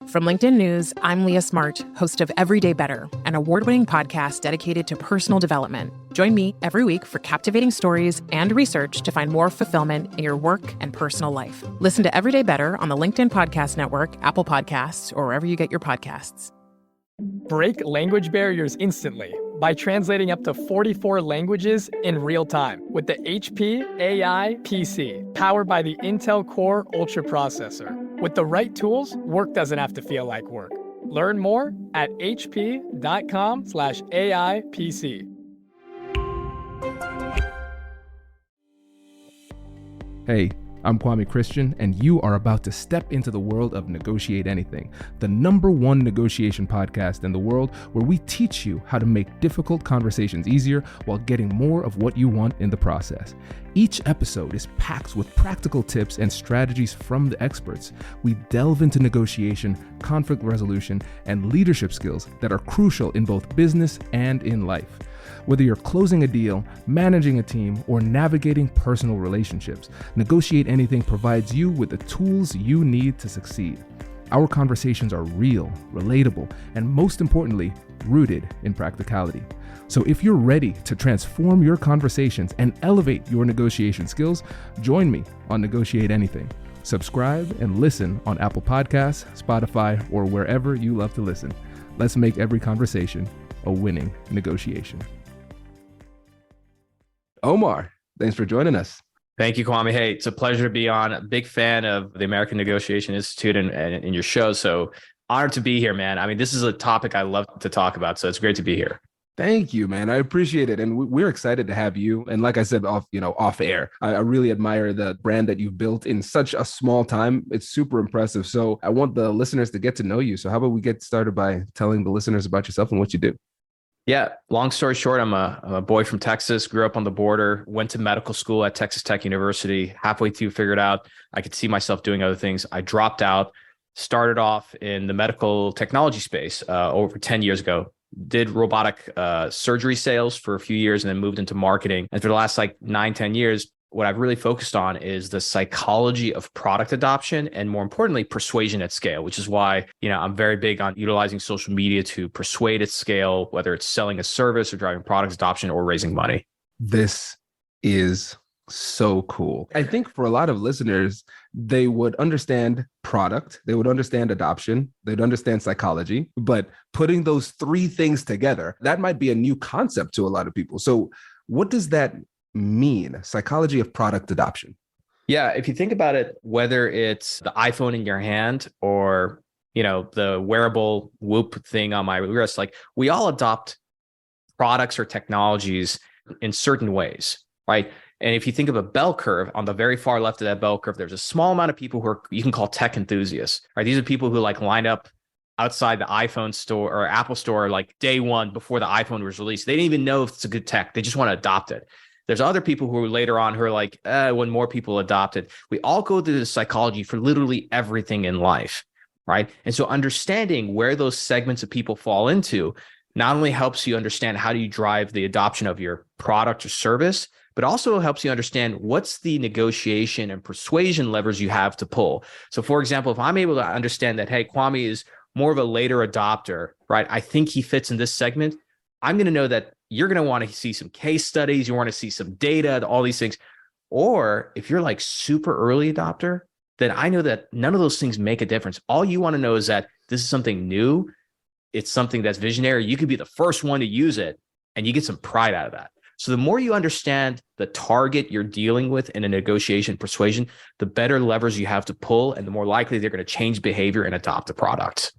From LinkedIn News, I'm Leah Smart, host of Everyday Better, an award-winning podcast dedicated to personal development. Join me every week for captivating stories and research to find more fulfillment in your work and personal life. Listen to Everyday Better on the LinkedIn Podcast Network, Apple Podcasts, or wherever you get your podcasts. Break language barriers instantly by translating up to 44 languages in real time with the HP AI PC, powered by the Intel Core Ultra processor. With the right tools, work doesn't have to feel like work. Learn more at hp.com/AI PC. Hey, I'm Kwame Christian, and you are about to step into the world of Negotiate Anything, the #1 negotiation podcast in the world, where we teach you how to make difficult conversations easier while getting more of what you want in the process. Each episode is packed with practical tips and strategies from the experts. We delve into negotiation, conflict resolution, and leadership skills that are crucial in both business and in life. Whether you're closing a deal, managing a team, or navigating personal relationships, Negotiate Anything provides you with the tools you need to succeed. Our conversations are real, relatable, and most importantly, rooted in practicality. So if you're ready to transform your conversations and elevate your negotiation skills, join me on Negotiate Anything. Subscribe and listen on Apple Podcasts, Spotify, or wherever you love to listen. Let's make every conversation a winning negotiation. Omar, thanks for joining us. Thank you, Kwame. Hey, it's a pleasure to be on. A big fan of the American Negotiation Institute and your show. So honored to be here, man. I mean, this is a topic I love to talk about. So it's great to be here. Thank you, man. I appreciate it. And we're excited to have you. And like I said, off air, I really admire the brand that you've built in such a small time. It's super impressive. So I want the listeners to get to know you. So how about we get started by telling the listeners about yourself and what you do? Yeah. Long story short, I'm a boy from Texas, grew up on the border, went to medical school at Texas Tech University. Halfway through, figured out I could see myself doing other things. I dropped out, started off in the medical technology space over 10 years ago. Did robotic surgery sales for a few years and then moved into marketing. And for the last 9-10 years, what I've really focused on is the psychology of product adoption and, more importantly, persuasion at scale, which is why, I'm very big on utilizing social media to persuade at scale, whether it's selling a service or driving product adoption or raising money. This is so cool. I think for a lot of listeners, they would understand product, they would understand adoption, they'd understand psychology, but putting those three things together, that might be a new concept to a lot of people. So what does that mean? Psychology of product adoption? Yeah. If you think about it, whether it's the iPhone in your hand or, the wearable Whoop thing on my wrist, we all adopt products or technologies in certain ways, right? And if you think of a bell curve, on the very far left of that bell curve, there's a small amount of people who you can call tech enthusiasts, right? These are people who line up outside the iPhone store or Apple store day one before the iPhone was released. They didn't even know if it's a good tech. They just want to adopt it. There's other people who are later on who are when more people adopt it. We all go through the psychology for literally everything in life, right? And so understanding where those segments of people fall into not only helps you understand how do you drive the adoption of your product or service, but also helps you understand what's the negotiation and persuasion levers you have to pull. So for example, if I'm able to understand that, hey, Kwame is more of a later adopter, right? I think he fits in this segment. I'm going to know that you're going to want to see some case studies. You want to see some data, all these things. Or if you're super early adopter, then I know that none of those things make a difference. All you want to know is that this is something new. It's something that's visionary. You could be the first one to use it and you get some pride out of that. So the more you understand the target you're dealing with in a negotiation persuasion, the better levers you have to pull and the more likely they're going to change behavior and adopt the product.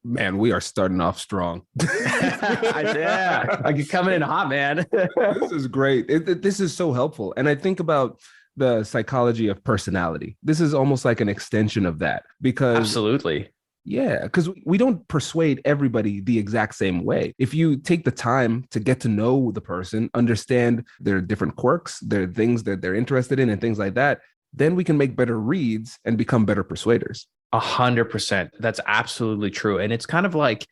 Man, we are starting off strong. Yeah, you're coming in hot, man. This is great. This is so helpful. And I think about the psychology of personality. This is almost like an extension of that because absolutely. Yeah, because we don't persuade everybody the exact same way. If you take the time to get to know the person, understand their different quirks, their things that they're interested in and things like that, then we can make better reads and become better persuaders. 100%. That's absolutely true. And it's kind of like,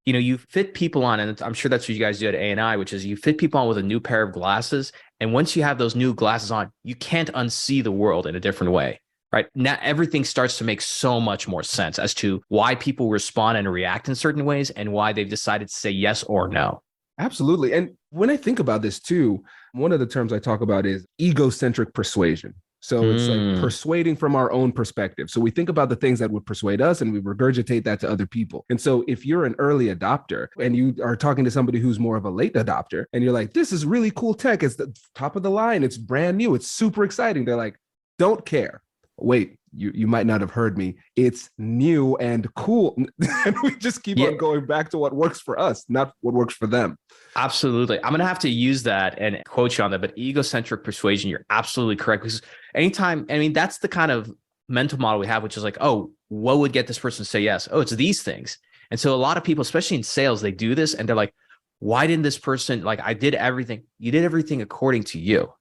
you fit people on, and I'm sure that's what you guys do at A&I, which is you fit people on with a new pair of glasses. And once you have those new glasses on, you can't unsee the world in a different way. right? Now everything starts to make so much more sense as to why people respond and react in certain ways and why they've decided to say yes or no. Absolutely. And when I think about this too, one of the terms I talk about is egocentric persuasion. So it's like persuading from our own perspective. So we think about the things that would persuade us and we regurgitate that to other people. And so if you're an early adopter and you are talking to somebody who's more of a late adopter and you're like, this is really cool tech. It's the top of the line. It's brand new. It's super exciting. They're like, don't care. Wait, you might not have heard me. It's new and cool. And we just keep on going back to what works for us, not what works for them. Absolutely. I'm going to have to use that and quote you on that, but egocentric persuasion, you're absolutely correct. Because anytime, I mean, that's the kind of mental model we have, which is like, oh, what would get this person to say yes? Oh, it's these things. And so a lot of people, especially in sales, they do this and they're like, why didn't this person, like, I did everything. You did everything according to you.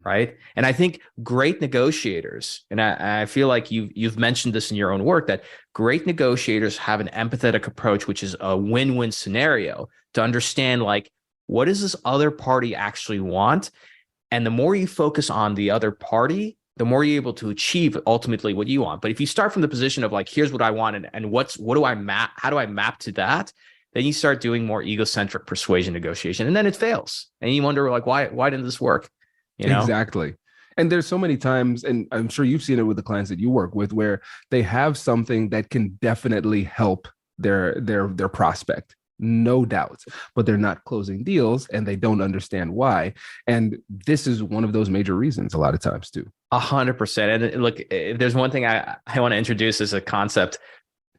Right. And I think great negotiators, and I feel like you've mentioned this in your own work, that great negotiators have an empathetic approach, which is a win-win scenario to understand, like, what does this other party actually want? And the more you focus on the other party, the more you're able to achieve ultimately what you want. But if you start from the position of like, here's what I want and what do I map? How do I map to that? Then you start doing more egocentric persuasion negotiation, and then it fails. And you wonder, like, why didn't this work? You know? Exactly. And there's so many times, and I'm sure you've seen it with the clients that you work with, where they have something that can definitely help their prospect, no doubt, but they're not closing deals and they don't understand why. And this is one of those major reasons a lot of times too. 100%. And look, if there's one thing I want to introduce as a concept,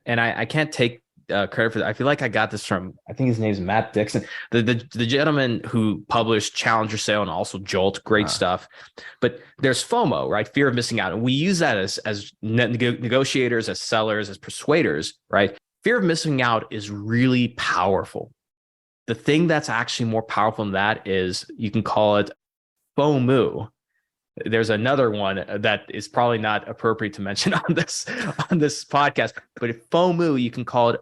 and I can't take credit for that. I feel like I got this from, I think his name is Matt Dixon, the gentleman who published Challenger Sale and also Jolt, great stuff. But there's FOMO, right? Fear of missing out. And we use that as negotiators, as sellers, as persuaders, right? Fear of missing out is really powerful. The thing that's actually more powerful than that is, you can call it FOMO. There's another one that is probably not appropriate to mention on this podcast, but if FOMO, you can call it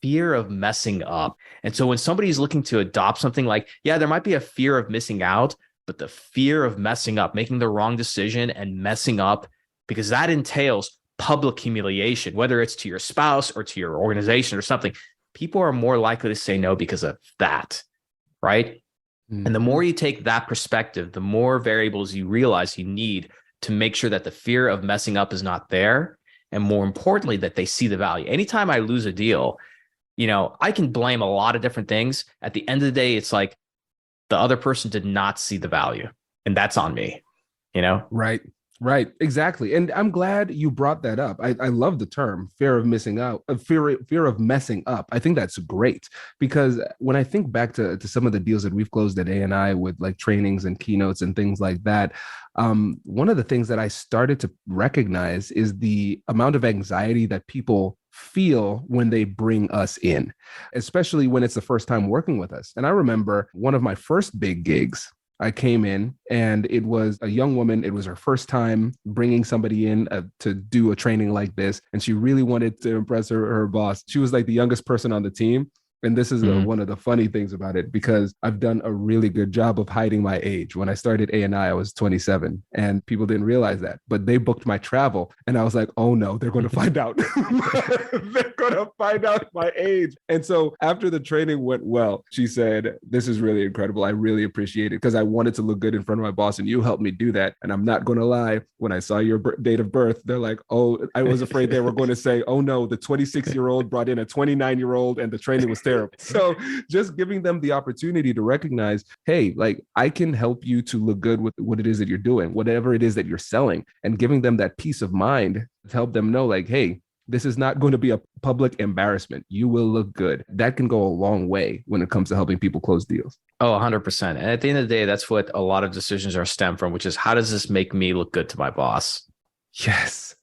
fear of messing up. And so when somebody's looking to adopt something, like, yeah, there might be a fear of missing out, but the fear of messing up, making the wrong decision and messing up, because that entails public humiliation, whether it's to your spouse or to your organization or something, people are more likely to say no because of that, right? Mm-hmm. And the more you take that perspective, the more variables you realize you need to make sure that the fear of messing up is not there. And more importantly, that they see the value. Anytime I lose a deal, you know, I can blame a lot of different things. At the end of the day, it's like the other person did not see the value, and that's on me, you know? Right. Exactly. And I'm glad you brought that up. I love the term fear of missing out, fear of messing up. I think that's great, because when I think back to some of the deals that we've closed at A&I with like trainings and keynotes and things like that, one of the things that I started to recognize is the amount of anxiety that people feel when they bring us in, especially when it's the first time working with us. And I remember one of my first big gigs, I came in and it was a young woman. It was her first time bringing somebody in to do a training like this. And she really wanted to impress her boss. She was like the youngest person on the team. And this is one of the funny things about it, because I've done a really good job of hiding my age. When I started A&I was 27 and people didn't realize that, but they booked my travel. And I was like, oh no, they're going to find out. They're going to find out my age. And so after the training went well, she said, this is really incredible. I really appreciate it, because I wanted to look good in front of my boss and you helped me do that. And I'm not going to lie, when I saw your date of birth, they're like, oh, I was afraid they were going to say, oh no, the 26-year-old brought in a 29-year-old and the training was terrible. So just giving them the opportunity to recognize, hey, like, I can help you to look good with what it is that you're doing, whatever it is that you're selling, and giving them that peace of mind to help them know, like, hey, this is not going to be a public embarrassment. You will look good. That can go a long way when it comes to helping people close deals. Oh, 100%. And at the end of the day, that's what a lot of decisions are stemmed from, which is, how does this make me look good to my boss? Yes.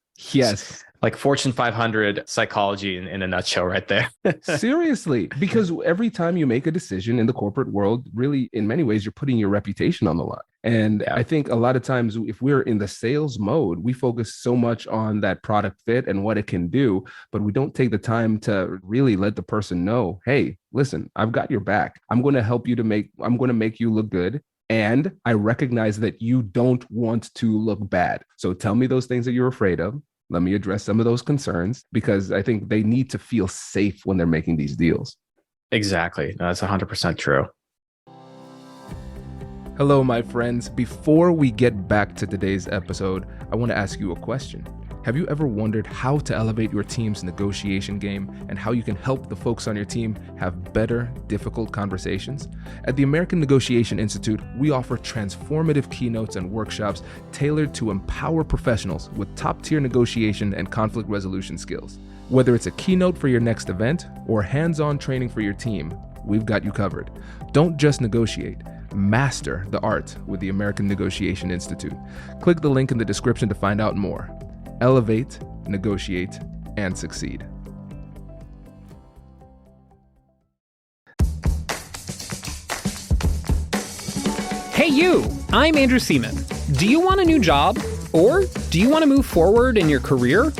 Like Fortune 500 psychology in a nutshell right there. Seriously, because every time you make a decision in the corporate world, really, in many ways, you're putting your reputation on the line. And I think a lot of times, if we're in the sales mode, we focus so much on that product fit and what it can do, but we don't take the time to really let the person know, hey, listen, I've got your back. I'm going to help you I'm going to make you look good. And I recognize that you don't want to look bad. So tell me those things that you're afraid of. Let me address some of those concerns because I think they need to feel safe when they're making these deals. Exactly. No, that's 100% true. Hello, my friends. Before we get back to today's episode, I want to ask you a question. Have you ever wondered how to elevate your team's negotiation game and how you can help the folks on your team have better, difficult conversations? At the American Negotiation Institute, we offer transformative keynotes and workshops tailored to empower professionals with top-tier negotiation and conflict resolution skills. Whether it's a keynote for your next event or hands-on training for your team, we've got you covered. Don't just negotiate. Master the art with the American Negotiation Institute. Click the link in the description to find out more. Elevate, negotiate, and succeed. Hey you, I'm Andrew Seaman. Do you want a new job? Or do you want to move forward in your career?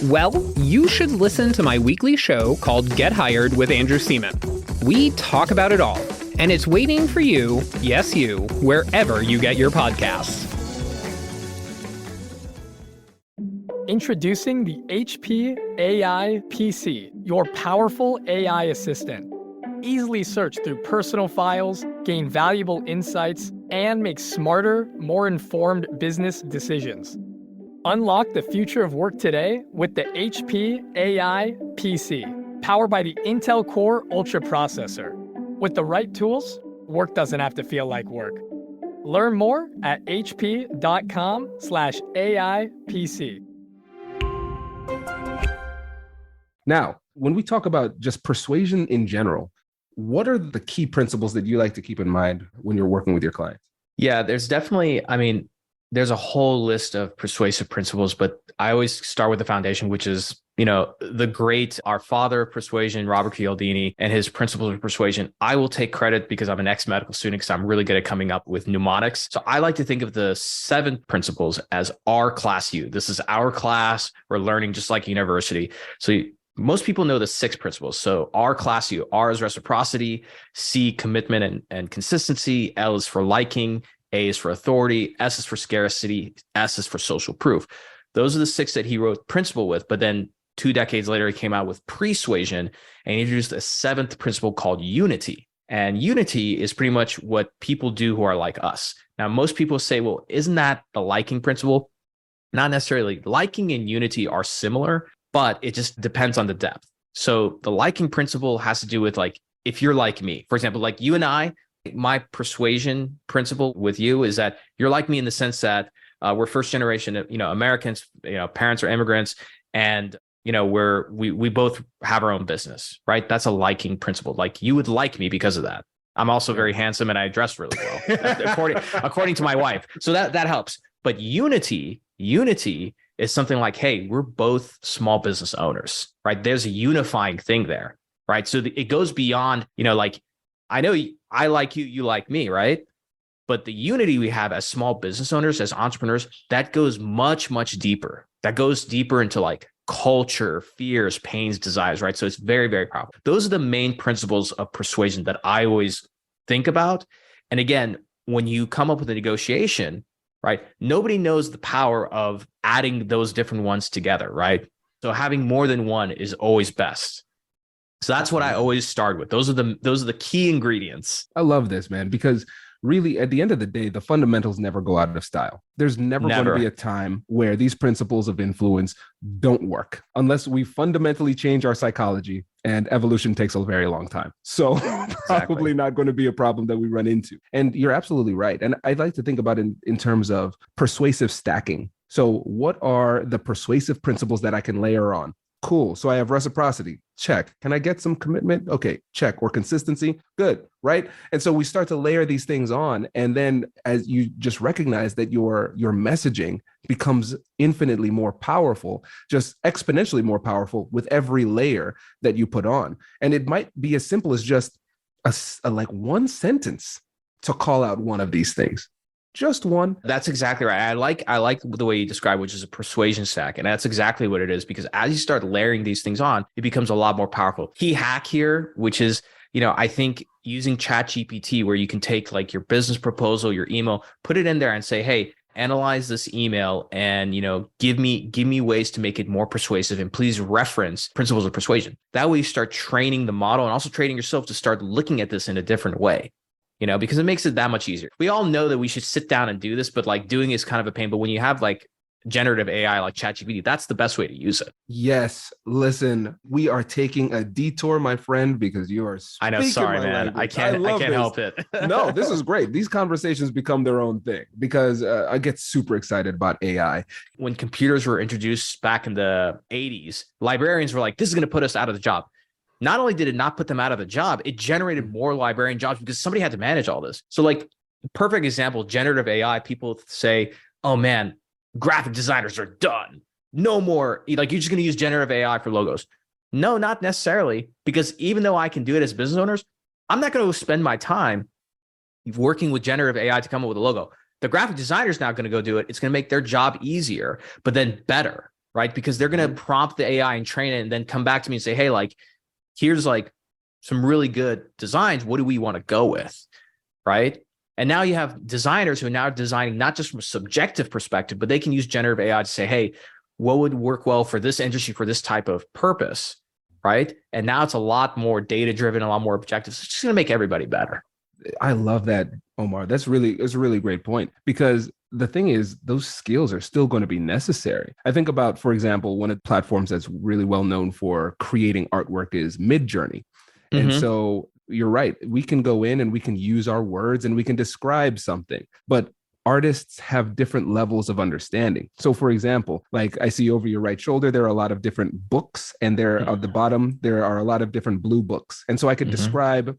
Well, you should listen to my weekly show called Get Hired with Andrew Seaman. We talk about it all, and it's waiting for you, yes you, wherever you get your podcasts. Introducing the HP AI PC, your powerful AI assistant. Easily search through personal files, gain valuable insights, and make smarter, more informed business decisions. Unlock the future of work today with the HP AI PC, powered by the Intel Core Ultra processor. With the right tools, work doesn't have to feel like work. Learn more at hp.com/AIPC. Now, when we talk about just persuasion in general, what are the key principles that you like to keep in mind when you're working with your clients? Yeah, there's definitely, there's a whole list of persuasive principles, but I always start with the foundation, which is, our father of persuasion, Robert Cialdini, and his principles of persuasion. I will take credit because I'm an ex-medical student because I'm really good at coming up with mnemonics. So I like to think of the 7 principles as our class U. This is our class. We're learning just like university. So most people know the 6 principles. So R class U, R is reciprocity, C commitment and consistency, L is for liking, A is for authority, S is for scarcity, S is for social proof. Those are the 6 that he wrote principle with, but then 2 decades later, he came out with persuasion and he introduced a 7th principle called unity. And unity is pretty much what people do who are like us. Now, most people say, well, isn't that the liking principle? Not necessarily. Liking and unity are similar, but it just depends on the depth. So the liking principle has to do with if you're like me, for example, like you and I, my persuasion principle with you is that you're like me in the sense that we're first generation, Americans, parents are immigrants, and we both have our own business, right? That's a liking principle. Like you would like me because of that. I'm also very handsome and I dress really well, according to my wife. So that helps. But unity is something like, hey, we're both small business owners, right? There's a unifying thing there, right? So it goes beyond, I know I like you, you like me, right? But the unity we have as small business owners, as entrepreneurs, that goes much, much deeper. That goes deeper into culture, fears, pains, desires, right? So it's very, very powerful. Those are the main principles of persuasion that I always think about. And again, when you come up with a negotiation, right, nobody knows the power of adding those different ones together, right? So having more than one is always best. So that's what I always start with. Those are the key ingredients. I love this, man, because really, at the end of the day, the fundamentals never go out of style. There's never going to be a time where these principles of influence don't work unless we fundamentally change our psychology, and evolution takes a very long time. So probably not going to be a problem that we run into. And you're absolutely right. And I'd like to think about it in terms of persuasive stacking. So what are the persuasive principles that I can layer on? Cool. So I have reciprocity. Check. Can I get some commitment? Okay. Check. Or consistency? Good. Right. And so we start to layer these things on. And then as you just recognize that your messaging becomes infinitely more powerful, just exponentially more powerful with every layer that you put on. And it might be as simple as just a one sentence to call out one of these things. Just one. That's exactly right. I like the way you describe, which is a persuasion stack. And that's exactly what it is, because as you start layering these things on, it becomes a lot more powerful. Key hack here, which is I think using ChatGPT, where you can take like your business proposal, your email, put it in there and say, hey, analyze this email and, give me ways to make it more persuasive, and please reference principles of persuasion. That way you start training the model and also training yourself to start looking at this in a different way, because it makes it that much easier. We all know that we should sit down and do this, but like doing is kind of a pain. But when you have like generative AI like ChatGPT, that's the best way to use it. Yes. Listen, we are taking a detour, my friend, because you are I know. Sorry, man. I can't help it. No, this is great. These conversations become their own thing because I get super excited about AI. When computers were introduced back in the 80s, librarians were like, this is going to put us out of the job. Not only did it not put them out of the job, it generated more librarian jobs because somebody had to manage all this. So like, perfect example, generative AI, people say, oh man, graphic designers are done. No more. Like, you're just going to use generative AI for logos. No, not necessarily, because even though I can do it as business owners, I'm not going to spend my time working with generative AI to come up with a logo. The graphic designer is now going to go do it. It's going to make their job easier, but then better, right? Because they're going to prompt the AI and train it and then come back to me and say, hey, like, here's like some really good designs. What do we want to go with? Right. And now you have designers who are now designing not just from a subjective perspective, but they can use generative AI to say, hey, what would work well for this industry for this type of purpose, right? And now it's a lot more data-driven, a lot more objective. It's just going to make everybody better. I love that, Omar. It's a really great point, because the thing is, those skills are still going to be necessary. I think about, for example, one of the platforms that's really well known for creating artwork is Midjourney. And so you're right. We can go in and we can use our words and we can describe something, but artists have different levels of understanding. So for example, like I see over your right shoulder, there are a lot of different books, and there at the bottom, there are a lot of different blue books. And so I could describe I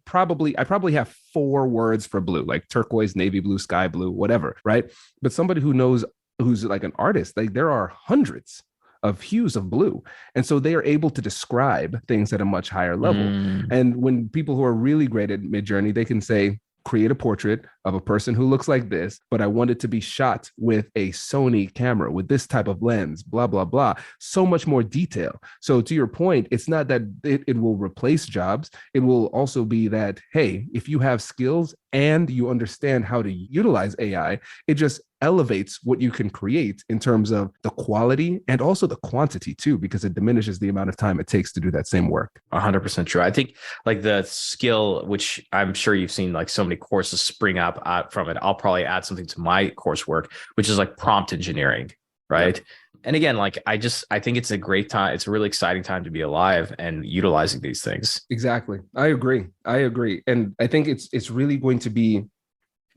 probably have 4 words for blue, like turquoise, navy blue, sky blue, whatever. Right. But somebody who's like an artist, like there are hundreds of hues of blue. And so they are able to describe things at a much higher level. And when people who are really great at Midjourney, they can say, create a portrait of a person who looks like this, but I want it to be shot with a Sony camera with this type of lens, blah, blah, blah. So much more detail. So to your point, it's not that it will replace jobs. It will also be that, hey, if you have skills and you understand how to utilize AI, it just elevates what you can create in terms of the quality and also the quantity too, because it diminishes the amount of time it takes to do that same work. 100% true. I think like the skill, which I'm sure you've seen like so many courses spring up from it. I'll probably add something to my coursework, which is like prompt engineering, right? Yep. And again, like I think it's a great time. It's a really exciting time to be alive and utilizing these things. Exactly. I agree. And I think it's really going to be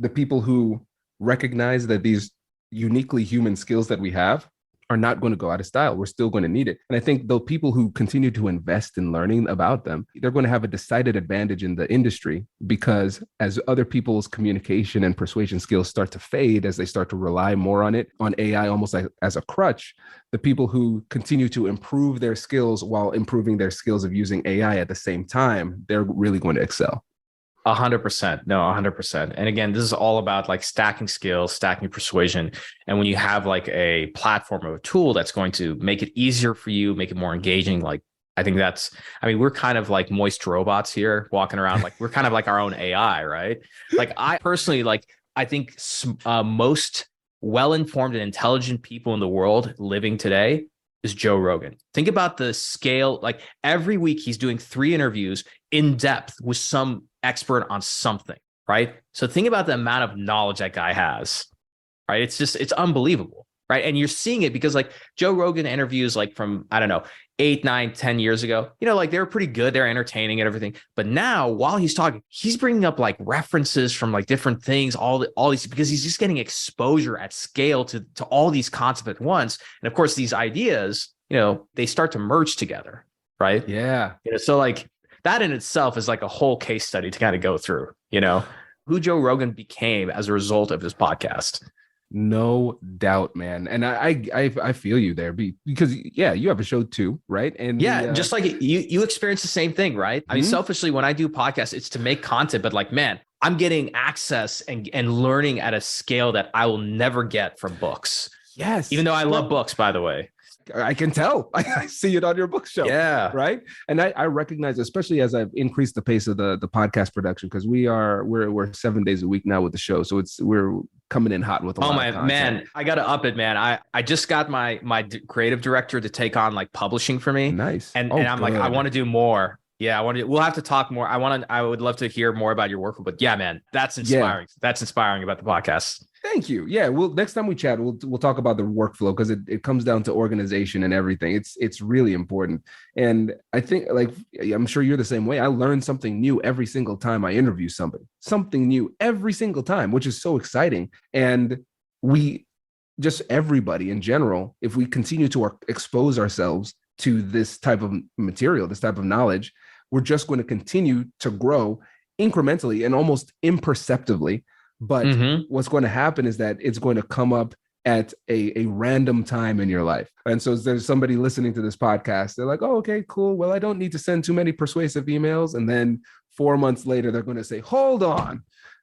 the people who recognize that these uniquely human skills that we have are not going to go out of style. We're still going to need it. And I think the people who continue to invest in learning about them, they're going to have a decided advantage in the industry, because as other people's communication and persuasion skills start to fade, as they start to rely more on AI almost like as a crutch, the people who continue to improve their skills while improving their skills of using AI at the same time, they're really going to excel. 100%. No, 100%. And again, this is all about like stacking skills, stacking persuasion. And when you have like a platform or a tool that's going to make it easier for you, make it more engaging, like I think we're kind of like moist robots here walking around. Like we're kind of like our own AI, right? Like I personally, I think most well-informed and intelligent people in the world living today is Joe Rogan. Think about the scale. Like every week he's doing 3 interviews in depth with some expert on something, right? So think about the amount of knowledge that guy has, right? It's unbelievable, right? And you're seeing it because like Joe Rogan interviews like from, I don't know, 8, 9, 10 years ago, like they were pretty good. They're entertaining and everything. But now while he's talking, he's bringing up like references from like different things, all these, because he's just getting exposure at scale to all these concepts at once. And of course, these ideas, they start to merge together, right? Yeah. So like that in itself is like a whole case study to kind of go through, who Joe Rogan became as a result of his podcast. No doubt, man. And I feel you there because you have a show too, right? And just like you experience the same thing, right? I mean, selfishly, when I do podcasts, it's to make content, but like, man, I'm getting access and learning at a scale that I will never get from books. Yes. Even though I love books, by the way. I can tell. I see it on your bookshelf. Yeah. Right. And I recognize, especially as I've increased the pace of the podcast production, because we're 7 days a week now with the show. So we're coming in hot with a lot of content. Man, I got to up it, man. I just got my creative director to take on like publishing for me. Nice. And I'm like, I want to do more. Yeah, we'll have to talk more. I would love to hear more about your work, but yeah, man, that's inspiring. Yeah. That's inspiring about the podcast. Thank you. Yeah. Well, next time we chat, we'll talk about the workflow, because it comes down to organization and everything. It's really important. And I think, like, I'm sure you're the same way. I learn something new every single time I interview something new every single time, which is so exciting. And everybody in general, if we continue to expose ourselves to this type of material, this type of knowledge, we're just going to continue to grow incrementally and almost imperceptibly. But what's going to happen is that it's going to come up at a random time in your life. And so there's somebody listening to this podcast. They're like, oh, okay, cool. Well, I don't need to send too many persuasive emails. And then 4 months later, they're going to say, hold on.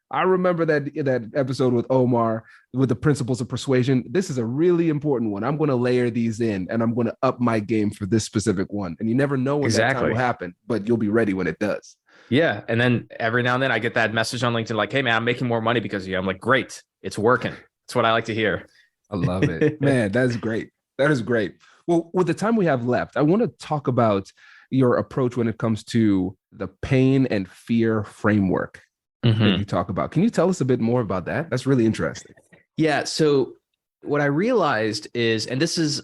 I remember that episode with Omar with the principles of persuasion. This is a really important one. I'm going to layer these in and I'm going to up my game for this specific one. And you never know when that time will happen, but you'll be ready when it does. Yeah. And then every now and then I get that message on LinkedIn like, hey, man, I'm making more money because of you. I'm like, great. It's working. That's what I like to hear. I love it. Man, that's great. That is great. Well, with the time we have left, I want to talk about your approach when it comes to the pain and fear framework that you talk about. Can you tell us a bit more about that? That's really interesting. Yeah. So what I realized is, and this is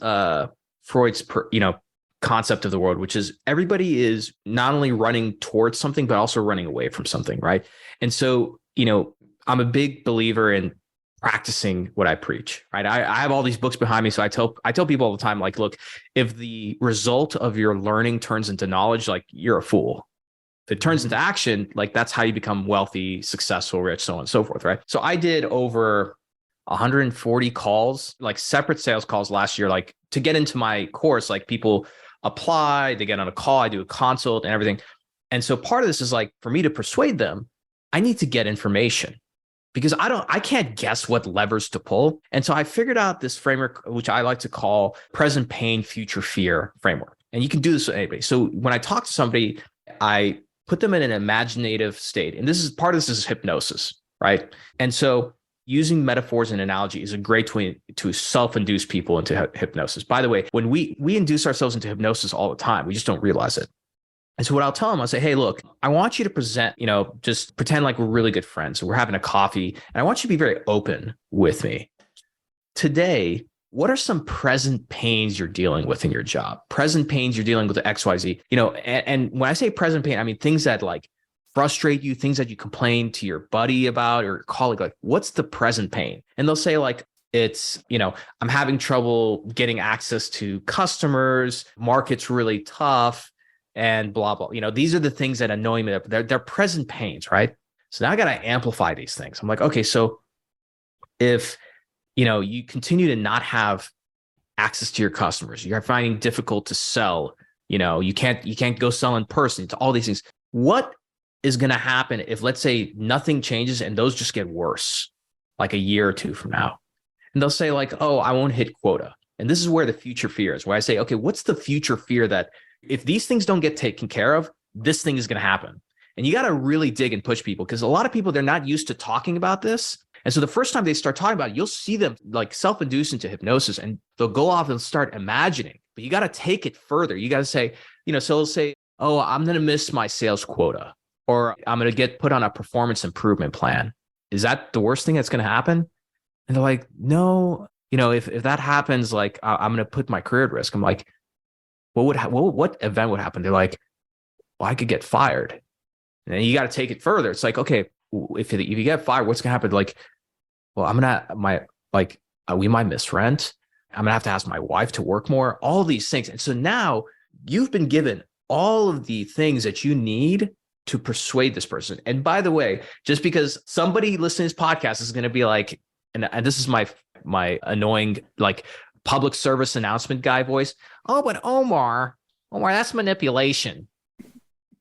Freud's, concept of the world, which is everybody is not only running towards something, but also running away from something. Right. And so, I'm a big believer in practicing what I preach, right? I have all these books behind me. So I tell people all the time, like, look, if the result of your learning turns into knowledge, like, you're a fool. If it turns into action, like, that's how you become wealthy, successful, rich, so on and so forth, right? So I did over 140 calls, like separate sales calls last year, like to get into my course. Like, people apply, they get on a call, I do a consult and everything. And so part of this is like, for me to persuade them, I need to get information, because I can't guess what levers to pull. And so I figured out this framework, which I like to call present pain, future fear framework. And you can do this with anybody. So when I talk to somebody, I put them in an imaginative state. And part of this is hypnosis, right? And so using metaphors and analogy is a great way to self-induce people into hypnosis. By the way, when we induce ourselves into hypnosis all the time, we just don't realize it. And so what I'll tell them, I'll say, hey, look, I want you to present, just pretend like we're really good friends. We're having a coffee, and I want you to be very open with me. Today, what are some present pains you're dealing with in your job? Present pains you're dealing with the XYZ, and when I say present pain, I mean things that like frustrate you, things that you complain to your buddy about or your colleague, like, what's the present pain? And they'll say like, it's, I'm having trouble getting access to customers, market's really tough, and blah, blah. These are the things that annoy me. They're present pains, right? So now I got to amplify these things. I'm like, okay, so if, you continue to not have access to your customers, you're finding it difficult to sell, you can't go sell in person, to all these things. What is going to happen if, let's say, nothing changes and those just get worse, like a year or two from now? And they'll say like, oh, I won't hit quota. And this is where the future fear is, where I say, okay, what's the future fear that if these things don't get taken care of, this thing is going to happen? And you got to really dig and push people, because a lot of people, they're not used to talking about this. And so the first time they start talking about it, you'll see them like self-induce into hypnosis, and they'll go off and start imagining. But you got to take it further. You got to say, so they'll say, oh, I'm going to miss my sales quota, or I'm going to get put on a performance improvement plan. Is that the worst thing that's going to happen? And they're like, no, if that happens, like, I'm going to put my career at risk. I'm like, what event would happen? They're like, well, I could get fired. And then you got to take it further. It's like, okay, if you get fired, what's going to happen? Like, well, we might miss rent. I'm going to have to my wife to work more, all these things. And so now you've been given all of the things that you need to persuade this person. And by the way, just because somebody listening to this podcast is going to be like, and this is my annoying, like, public service announcement guy voice. Oh, but Omar, that's manipulation.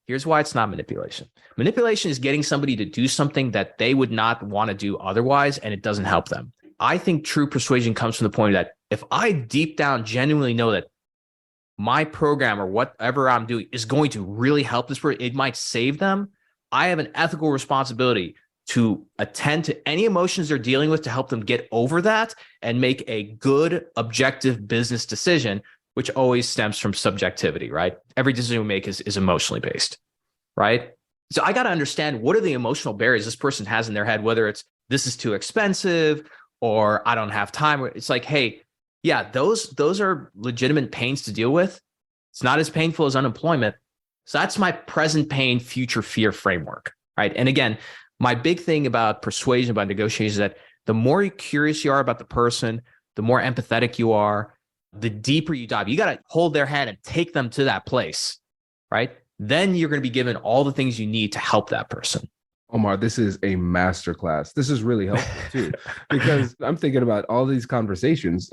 Here's why it's not manipulation. Manipulation is getting somebody to do something that they would not want to do otherwise, and it doesn't help them. I think true persuasion comes from the point that if I deep down genuinely know that my program or whatever I'm doing is going to really help this person, it might save them, I have an ethical responsibility to attend to any emotions they're dealing with to help them get over that and make a good, objective business decision, which always stems from subjectivity, right? Every decision we make is emotionally based, right? So I got to understand, what are the emotional barriers this person has in their head, whether it's this is too expensive or I don't have time. It's like, hey, yeah, those are legitimate pains to deal with. It's not as painful as unemployment. So that's my present pain, future fear framework, right? And again, my big thing about persuasion, about negotiation, is that the more curious you are about the person, the more empathetic you are, the deeper you dive. You got to hold their hand and take them to that place, right? Then you're going to be given all the things you need to help that person. Omar, this is a masterclass. This is really helpful too, because I'm thinking about all these conversations,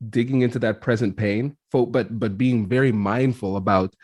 digging into that present pain, but being very mindful about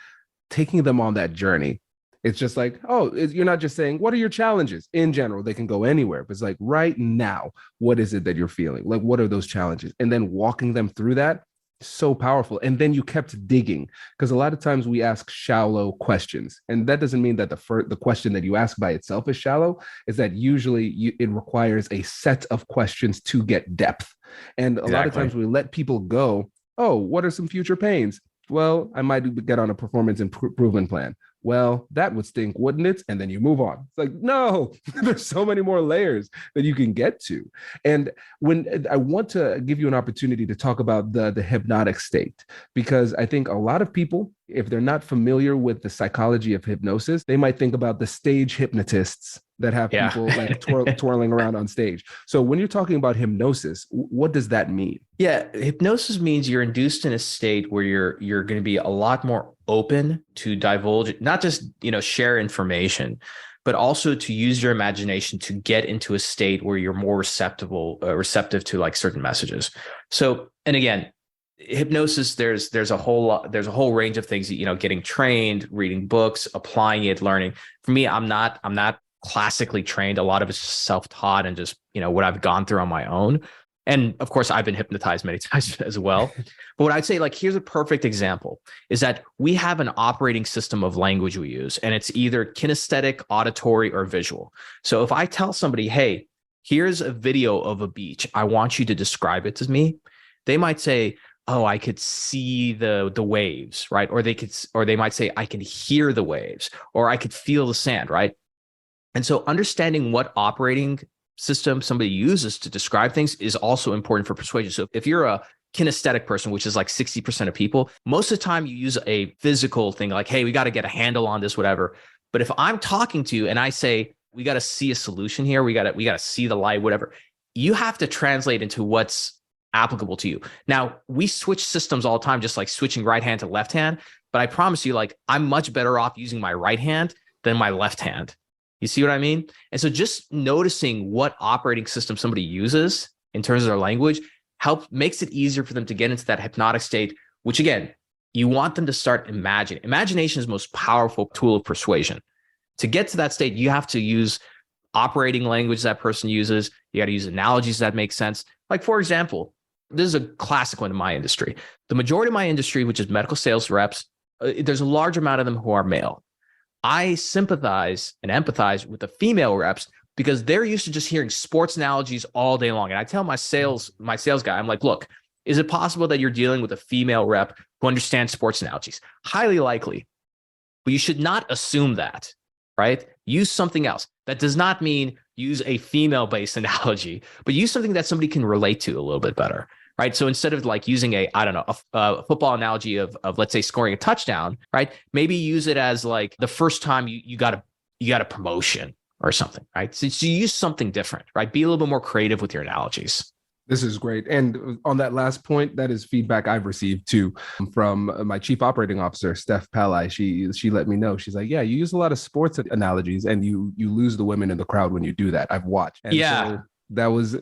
taking them on that journey. It's just like, you're not just saying, what are your challenges? In general, they can go anywhere. But it's like, right now, what is it that you're feeling? Like, what are those challenges? And then walking them through that, so powerful. And then you kept digging, because a lot of times we ask shallow questions. And that doesn't mean that the question that you ask by itself is shallow. Is that usually it requires a set of questions to get depth. And a lot of times we let people go, what are some future pains? Well, I might get on a performance improvement plan. Well, that would stink, wouldn't it? And then you move on. It's like, no, there's so many more layers that you can get to. And when I want to give you an opportunity to talk about the hypnotic state, because I think a lot of people, if they're not familiar with the psychology of hypnosis, they might think about the stage hypnotists that have people like twirling around on stage. So when you're talking about hypnosis, what does that mean? Yeah, hypnosis means you're induced in a state where you're going to be a lot more open to divulge, not just, share information, but also to use your imagination to get into a state where you're more receptive to like certain messages. So, and again, hypnosis, there's a whole range of things, getting trained, reading books, applying it, learning. For me, I'm not classically trained. A lot of it's just self-taught and just, what I've gone through on my own. And of course, I've been hypnotized many times as well. But what I'd say, like, here's a perfect example, is that we have an operating system of language we use, and it's either kinesthetic, auditory, or visual. So if I tell somebody, hey, here's a video of a beach, I want you to describe it to me, they might say, oh, I could see the waves, right? Or they might say, I can hear the waves, or I could feel the sand, right? And so understanding what operating system somebody uses to describe things is also important for persuasion. So if you're a kinesthetic person, which is like 60% of people, most of the time you use a physical thing like, hey, we got to get a handle on this, whatever. But if I'm talking to you and I say, we got to see a solution here, we got to see the light, whatever, you have to translate into what's applicable to you. Now, we switch systems all the time, just like switching right hand to left hand. But I promise you, like, I'm much better off using my right hand than my left hand. You see what I mean? And so just noticing what operating system somebody uses in terms of their language makes it easier for them to get into that hypnotic state, which again, you want them to start imagining. Imagination is the most powerful tool of persuasion. To get to that state, you have to use operating language that person uses. You got to use analogies that make sense. Like, for example, this is a classic one in my industry. The majority of my industry, which is medical sales reps, there's a large amount of them who are male. I sympathize and empathize with the female reps because they're used to just hearing sports analogies all day long. And I tell my sales guy, I'm like, look, is it possible that you're dealing with a female rep who understands sports analogies? Highly likely, but you should not assume that, right? Use something else. That does not mean use a female-based analogy, but use something that somebody can relate to a little bit better. Right. So instead of like using a football analogy of let's say scoring a touchdown, right? Maybe use it as like the first time you got a promotion or something, right? So you use something different, right? Be a little bit more creative with your analogies. This is great. And on that last point, that is feedback I've received too from my chief operating officer, Steph Pallai. She let me know. She's like, yeah, you use a lot of sports analogies and you lose the women in the crowd when you do that. I've watched. And so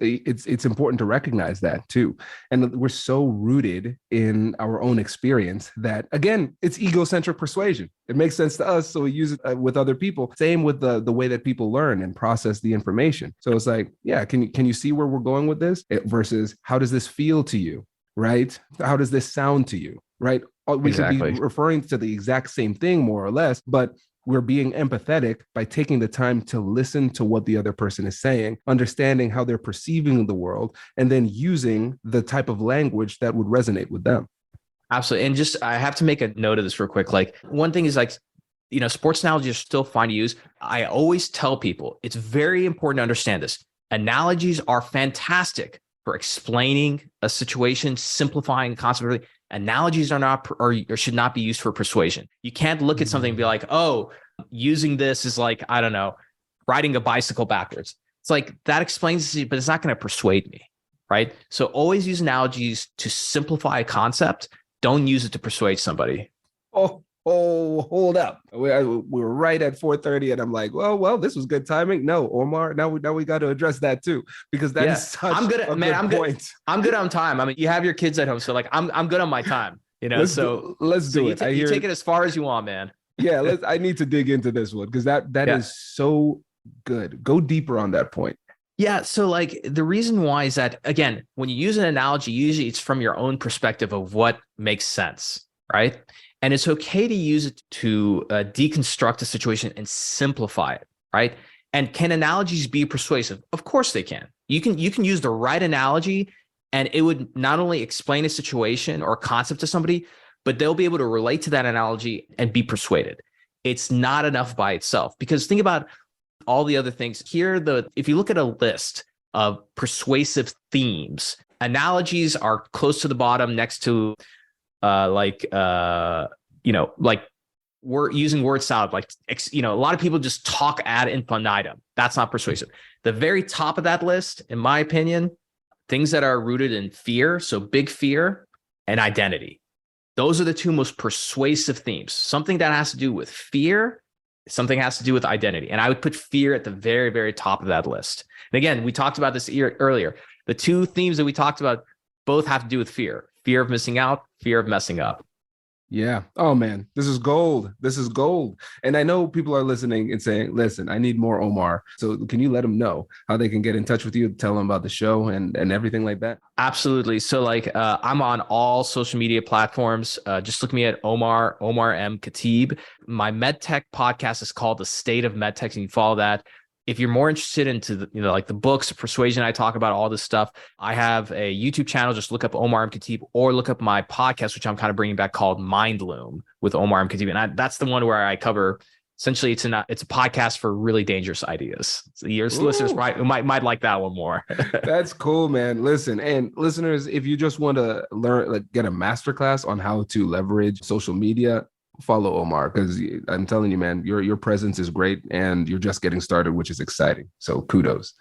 it's important to recognize that too. And we're so rooted in our own experience that, again, it's egocentric persuasion. It makes sense to us, so we use it with other people. Same with the way that people learn and process the information. So it's like, yeah, can you see where we're going with this versus how does this feel to you? right? How does this sound to you, right? We could be referring to the exact same thing, more or less, but we're being empathetic by taking the time to listen to what the other person is saying, understanding how they're perceiving the world, and then using the type of language that would resonate with them. Absolutely. And just, I have to make a note of this real quick. Like, one thing is, like, you know, sports analogies are still fine to use. I always tell people it's very important to understand this. Analogies are fantastic for explaining a situation, simplifying concepts. Analogies are not, or should not be used for persuasion. You can't look at something and be like, oh, using this is like, I don't know, riding a bicycle backwards. It's like, that explains it, but it's not going to persuade me, right? So always use analogies to simplify a concept. Don't use it to persuade somebody. Oh, hold up. We were right at 4:30 and I'm like, well, this was good timing. No, Omar, now we got to address that too, because that is such a good point. I'm good on time. I mean, you have your kids at home, so like I'm good on my time, you know. Let's do it. You take it as far as you want, man. Yeah, I need to dig into this one because that is so good. Go deeper on that point. Yeah. So like, the reason why is that, again, when you use an analogy, usually it's from your own perspective of what makes sense, right? And it's okay to use it to deconstruct a situation and simplify it, right? And can analogies be persuasive? Of course they can. You can use the right analogy and it would not only explain a situation or concept to somebody, but they'll be able to relate to that analogy and be persuaded. It's not enough by itself, because think about all the other things here. If you look at a list of persuasive themes, analogies are close to the bottom next to we're using word salad, like, you know, a lot of people just talk ad infinitum. That's not persuasive. The very top of that list, in my opinion, things that are rooted in fear, so big fear, and identity. Those are the two most persuasive themes. Something that has to do with fear, something has to do with identity. And I would put fear at the very, very top of that list. And again, we talked about this earlier. The two themes that we talked about both have to do with fear. Fear of missing out, fear of messing up. Yeah. Oh, man, this is gold. This is gold. And I know people are listening and saying, listen, I need more Omar. So can you let them know how they can get in touch with you, tell them about the show and everything like that? Absolutely. So like, I'm on all social media platforms. Just look me at Omar M Khateeb. My medtech podcast is called The State of Medtech. And you follow that. If you're more interested into the, like the books, persuasion, I talk about all this stuff. I have a YouTube channel. Just look up Omar M Khateeb, or look up my podcast, which I'm kind of bringing back, called Mind Loom with Omar M Khateeb. And that's the one where I cover, essentially, it's a podcast for really dangerous ideas. So your listeners might like that one more. That's cool, man. Listen, and listeners, if you just want to learn, like, get a masterclass on how to leverage social media, follow Omar, because I'm telling you, man, your presence is great and you're just getting started, which is exciting. So kudos.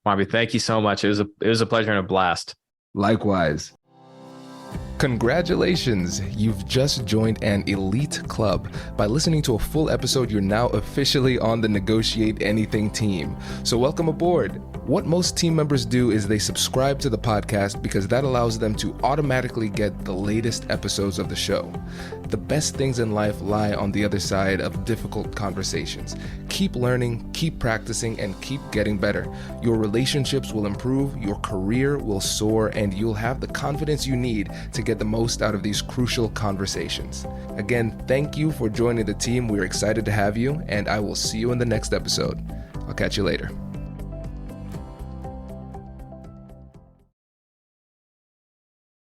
Kwame, thank you so much. It was a pleasure and a blast. Likewise. Congratulations, you've just joined an elite club. By listening to a full episode, you're now officially on the Negotiate Anything team. So welcome aboard. What most team members do is they subscribe to the podcast because that allows them to automatically get the latest episodes of the show. The best things in life lie on the other side of difficult conversations. Keep learning, keep practicing, and keep getting better. Your relationships will improve, your career will soar, and you'll have the confidence you need to get the most out of these crucial conversations. Again, thank you for joining the team. We're excited to have you, and I will see you in the next episode. I'll catch you later.